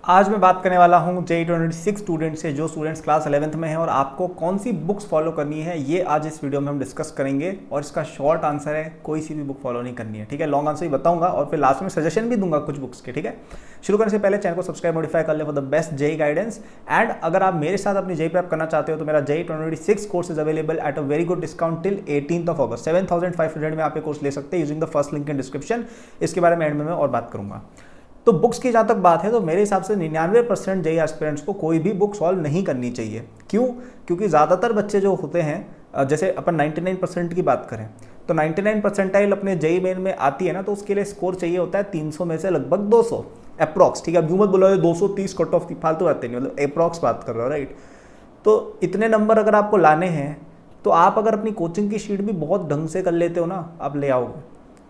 आज मैं बात करने वाला हूँ JEE 26 स्टूडेंट से जो स्टूडेंट्स क्लास 11th में हैं और आपको कौन सी बुक्स फॉलो करनी है ये आज इस वीडियो में हम डिस्कस करेंगे। और इसका शॉर्ट आंसर है कोई सी भी बुक फॉलो नहीं करनी है, ठीक है। लॉन्ग आंसर ही बताऊंगा और फिर लास्ट में सजेशन भी दूंगा कुछ बुक्स के, ठीक है। शुरू करने से पहले चैनल को सब्सक्राइब मॉडिफाई कर ले for the best JEE guidance. And अगर आप मेरे साथ अपनी JEE प्रेप करना चाहते हो तो मेरा JEE 26 course is available at a very good discount till 18th of अगस्त। 7500 में आप ये कोर्स ले सकते हैं using the first link in description. इसके बारे में एंड में मैं और बात करूंगा। तो बुक्स की जहाँ तक बात है तो मेरे हिसाब से 99% JEE एस्पिरेंट्स को कोई भी बुक सॉल्व नहीं करनी चाहिए। क्यों? क्योंकि ज़्यादातर बच्चे जो होते हैं, जैसे अपन 99% की बात करें तो 99 परसेंटाइल अपने JEE मेन में आती है ना, तो उसके लिए स्कोर चाहिए होता है 300 में से लगभग 200 अप्रॉक्स, ठीक है। अब यूँ मत बोलो 230 कट ऑफ की फालतू बातें नहीं, मतलब अप्रॉक्स बात कर रहा हूँ, राइट। तो इतने नंबर अगर आपको लाने हैं तो आप अगर अपनी कोचिंग की शीट भी बहुत ढंग से कर लेते हो ना, आप ले आओगे,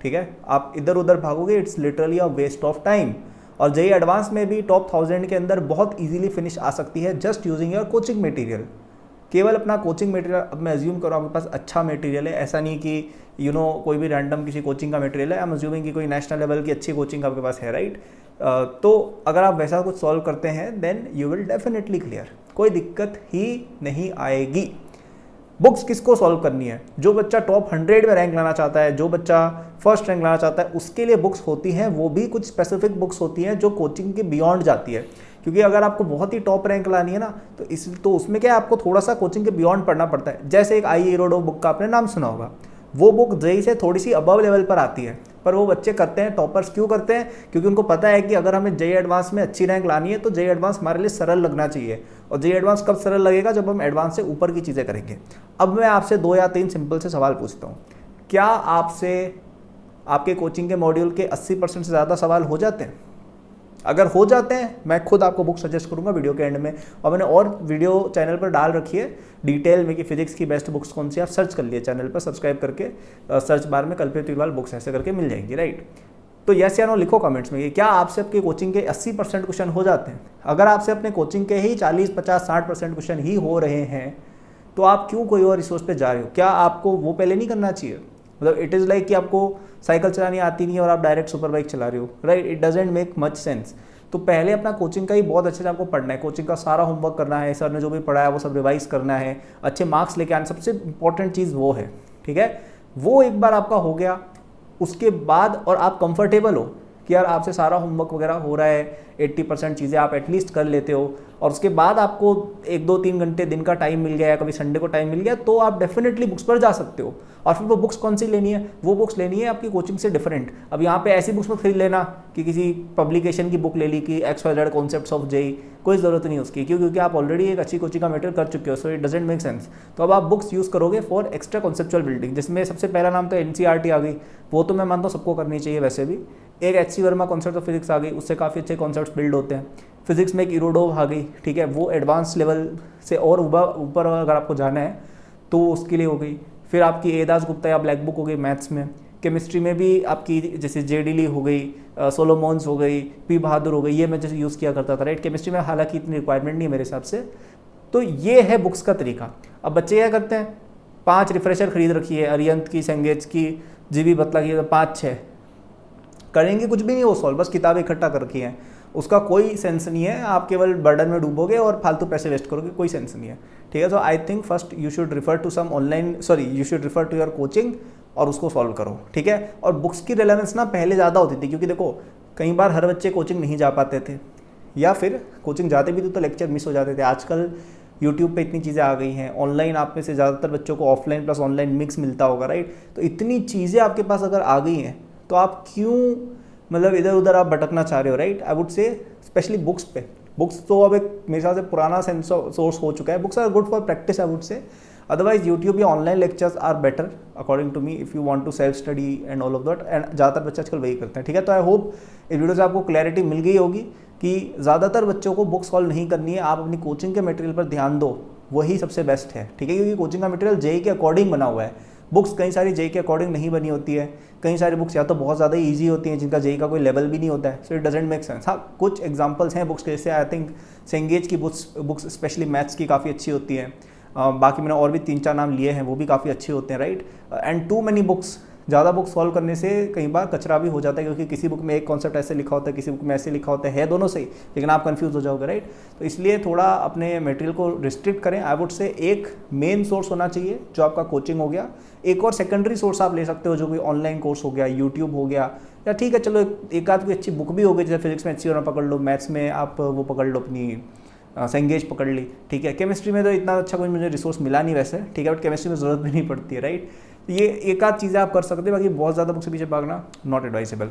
ठीक है। आप इधर उधर भागोगे, it's literally a waste of time. और JEE एडवांस में भी टॉप 1000 के अंदर बहुत इजीली फिनिश आ सकती है just using your coaching material. केवल अपना कोचिंग मटेरियल, अब मैं अज्यूम कर रहा हूँ आपके पास अच्छा मटेरियल है, ऐसा नहीं कि कोई भी रैंडम किसी कोचिंग का मटेरियल है। आई एम अज्यूमिंग कि कोई नेशनल लेवल की अच्छी कोचिंग आपके पास है, राइट। तो अगर आप वैसा कुछ सॉल्व करते हैं then you will definitely clear, कोई दिक्कत ही नहीं आएगी। बुक्स किसको सॉल्व करनी है? जो बच्चा टॉप 100 में रैंक लाना चाहता है, जो बच्चा फर्स्ट रैंक लाना चाहता है, उसके लिए बुक्स होती हैं। वो भी कुछ स्पेसिफिक बुक्स होती हैं जो कोचिंग के बियॉन्ड जाती है। क्योंकि अगर आपको बहुत ही टॉप रैंक लानी है ना तो उसमें क्या है, आपको थोड़ा सा कोचिंग के बियॉन्ड पढ़ना पड़ता है। जैसे एक आई एरोडो बुक का आपने नाम सुना होगा, वो बुक JEE से थोड़ी सी अबव लेवल पर आती है, पर वो बच्चे करते हैं, टॉपर्स क्यों करते हैं? क्योंकि उनको पता है कि अगर हमें JEE एडवांस में अच्छी रैंक लानी है तो JEE एडवांस हमारे लिए सरल लगना चाहिए। और JEE एडवांस कब सरल लगेगा? जब हम एडवांस से ऊपर की चीज़ें करेंगे। अब मैं आपसे 2 या 3 सिंपल से सवाल पूछता हूँ। क्या आपसे आपके कोचिंग के मॉड्यूल के 80% से ज़्यादा सवाल हो जाते हैं? अगर हो जाते हैं, मैं खुद आपको बुक सजेस्ट करूंगा वीडियो के एंड में। और मैंने और वीडियो चैनल पर डाल रखी है डिटेल में कि फिजिक्स की बेस्ट बुक्स कौन सी, आप सर्च कर लिए चैनल पर सब्सक्राइब करके, सर्च बार में कल्पित अग्रवाल बुक्स ऐसे करके मिल जाएंगी, राइट। तो यस या नो लिखो कमेंट्स में कि क्या आपसे आपके कोचिंग के 80% क्वेश्चन हो जाते हैं। अगर आपसे अपने कोचिंग के ही 40, 50, 60% क्वेश्चन ही हो रहे हैं तो आप क्यों कोई और रिसोर्स पे जा रहे हो? क्या आपको वो पहले नहीं करना चाहिए? मतलब इट इज़ लाइक कि आपको साइकिल चलानी आती नहीं है और आप डायरेक्ट सुपर बाइक चला रहे हो, right. It doesn't make much sense. तो पहले अपना कोचिंग का ही बहुत अच्छे से आपको पढ़ना है, कोचिंग का सारा होमवर्क करना है, सर ने जो भी पढ़ाया वो सब रिवाइज करना है, अच्छे मार्क्स लेके आना, सबसे इंपॉर्टेंट चीज़ वो है, ठीक है। वो एक बार आपका हो गया, उसके बाद और आप कंफर्टेबल हो कि यार आपसे सारा होमवर्क वगैरह हो रहा है, 80% चीज़ें आप एटलीस्ट कर लेते हो, और उसके बाद आपको 1-2-3 घंटे दिन का टाइम मिल गया या कभी संडे को टाइम मिल गया, तो आप डेफिनेटली बुक्स पर जा सकते हो। और फिर वो बुक्स कौन सी लेनी है? वो बुक्स लेनी है आपकी कोचिंग से डिफरेंट। अब यहाँ पे ऐसी बुक्स मत खरीद लेना कि किसी पब्लिकेशन की बुक ले ली कि XYZ कॉन्सेप्ट्स ऑफ JEE, कोई ज़रूरत नहीं उसकी। क्यों? क्योंकि आप ऑलरेडी एक अच्छी कोचिंग का मटेरियल कर चुके हो, so it doesn't make sense. तो अब आप बुक्स यूज़ करोगे फॉर एक्स्ट्रा कॉन्सेप्चुअल बिल्डिंग, जिसमें सबसे पहला नाम तो NCERT आ गई, वो तो मैं मानता हूँ सबको करनी चाहिए वैसे भी। एक HC Verma concept of physics आ गई, उससे काफ़ी अच्छे कॉन्सेप्ट्स बिल्ड होते हैं। फिजिक्स में एक इरोडोव आ गई, ठीक है, वो एडवांस लेवल से और ऊपर अगर आपको जाना है तो उसके लिए हो गई। फिर आपकी ए दास गुप्ता या ब्लैक बुक हो गई मैथ्स में। केमिस्ट्री में भी आपकी जैसे JD हो गई, सोलोमोन्स हो गई, P बहादुर हो गई, ये मैं जैसे यूज़ किया करता था, राइट। केमिस्ट्री में हालांकि इतनी रिक्वायरमेंट नहीं है मेरे हिसाब से। तो ये है बुक्स का तरीका। अब बच्चे क्या करते हैं, 5 रिफ्रेशर खरीद रखी है, अरिहंत की, संगेज की, GB बतला की, 5-6 करेंगे कुछ भी नहीं वो सॉल्व, बस किताबें इकट्ठा कर रखी हैं, उसका कोई सेंस नहीं है। आप केवल बर्डन में डूबोगे और फालतू पैसे वेस्ट करोगे, कोई सेंस नहीं है, ठीक है। So I think first you should refer to some online, you should refer to your coaching और उसको सॉल्व करो, ठीक है। और बुक्स की रिलेवेंस ना पहले ज़्यादा होती थी, क्योंकि देखो कई बार हर बच्चे कोचिंग नहीं जा पाते थे, या फिर कोचिंग जाते भी थे तो लेक्चर मिस हो जाते थे। आजकल यूट्यूब पे इतनी चीज़ें आ गई हैं, ऑनलाइन आप में से ज़्यादातर बच्चों को ऑफलाइन प्लस ऑनलाइन मिक्स मिलता होगा, राइट। तो इतनी चीज़ें आपके पास अगर आ गई हैं तो आप क्यों मतलब इधर उधर आप भटकना चाह रहे हो, राइट। आई वुड से स्पेशली बुक्स पे, बुक्स तो अब एक मेरे हिसाब से पुराना सोर्स हो चुका है। Books are good for practice I would say, otherwise YouTube या online lectures are better according to me if you want to self study and all of that. And ज़्यादातर बच्चे आजकल वही करते हैं, ठीक है। तो आई होप इस वीडियो से आपको क्लैरिटी मिल गई होगी कि ज़्यादातर बच्चों को बुक सॉल्व नहीं करनी है, आप अपनी कोचिंग के मटेरियल पर ध्यान दो, वही सबसे बेस्ट है, ठीक है। क्योंकि कोचिंग का मटेरियल JEE के अकॉर्डिंग बना हुआ है। बुक्स कई सारी JEE के अकॉर्डिंग नहीं बनी होती है, कई सारी बुक्स या तो बहुत ज़्यादा ईजी होती हैं जिनका JEE का कोई लेवल भी नहीं होता है, so it doesn't make sense. हाँ, कुछ एग्जांपल्स हैं बुक्स के, जैसे आई थिंक संगेज की बुक्स स्पेशली मैथ्स की काफ़ी अच्छी होती हैं। बाकी मैंने और भी 3-4 नाम लिए हैं, वो भी काफ़ी अच्छे होते हैं, right. And too many books ज़्यादा बुक सॉल्व करने से कई बार कचरा भी हो जाता है, क्योंकि किसी बुक में एक कॉन्सेप्ट ऐसे लिखा होता है, किसी बुक में ऐसे लिखा होता है दोनों सही, लेकिन आप कंफ्यूज हो जाओगे, राइट। तो इसलिए थोड़ा अपने मटेरियल को रिस्ट्रिक्ट करें। आई वुड से एक मेन सोर्स होना चाहिए जो आपका कोचिंग हो गया, एक और सेकेंडरी सोर्स आप ले सकते हो जो कोई ऑनलाइन कोर्स हो गया, यूट्यूब हो गया, या ठीक है चलो एक आध कोई अच्छी बुक भी हो गई, जैसे फिजिक्स में अच्छी होना पकड़ लो, मैथ्स में आप वो पकड़ लो अपनी सेंगेज पकड़ ली, ठीक है। केमिस्ट्री में तो इतना अच्छा कोई मुझे रिसोर्स मिला नहीं वैसे, ठीक है, बट केमिस्ट्री में ज़रूरत भी नहीं पड़ती है, राइट। ये एक आध चीज़ें आप कर सकते हो, बाकी बहुत ज़्यादा बुक से पीछे भागना नॉट एडवाइसेबल।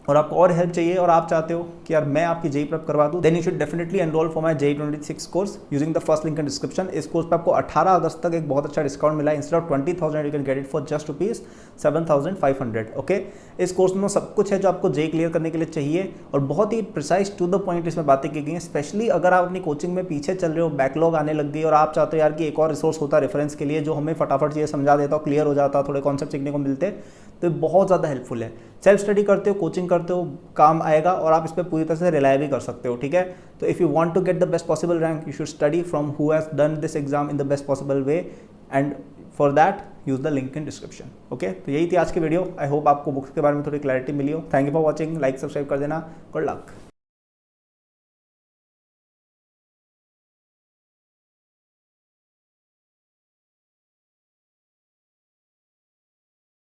और आपको और हेल्प चाहिए और आप चाहते हो कि यार मैं आपकी जेई प्रेप करवा दूं, then you should definitely enroll for my JEE 26 course using the first link in description. इस कोर्स पे आपको 18 अगस्त तक एक बहुत अच्छा डिस्काउंट मिला है। Instead of 20,000 you can get it for just rupees 7,500। Okay, इस कोर्स में सब कुछ है जो आपको जेई क्लियर करने के लिए चाहिए, और बहुत ही प्रिसाइज टू द पॉइंट इसमें बातें की गई हैं। स्पेशली अगर आप अपनी कोचिंग में पीछे चल रहे हो, बैकलॉग आने लग गई और आप चाहते हो यार कि एक और रिसोर्स होता रेफरेंस के लिए जो हमें फटाफट चीज़ें समझा देता हो, क्लियर हो जाता, थोड़े कॉन्सेप्ट सीखने को मिलते, तो बहुत ज़्यादा हेल्पफुल है। सेल्फ स्टडी करते हो, कोचिंग करते हो, काम आएगा और आप इस पर पूरी तरह से रिलाय भी कर सकते हो, ठीक है। तो if you want to get the best possible rank, you should study from who has done this exam in the best possible way, and for that use the link in description. Okay, तो यही थी आज की वीडियो। I hope आपको books के बारे में थोड़ी क्लैरिटी मिली हो। Thank you for watching, like subscribe कर देना। Good luck.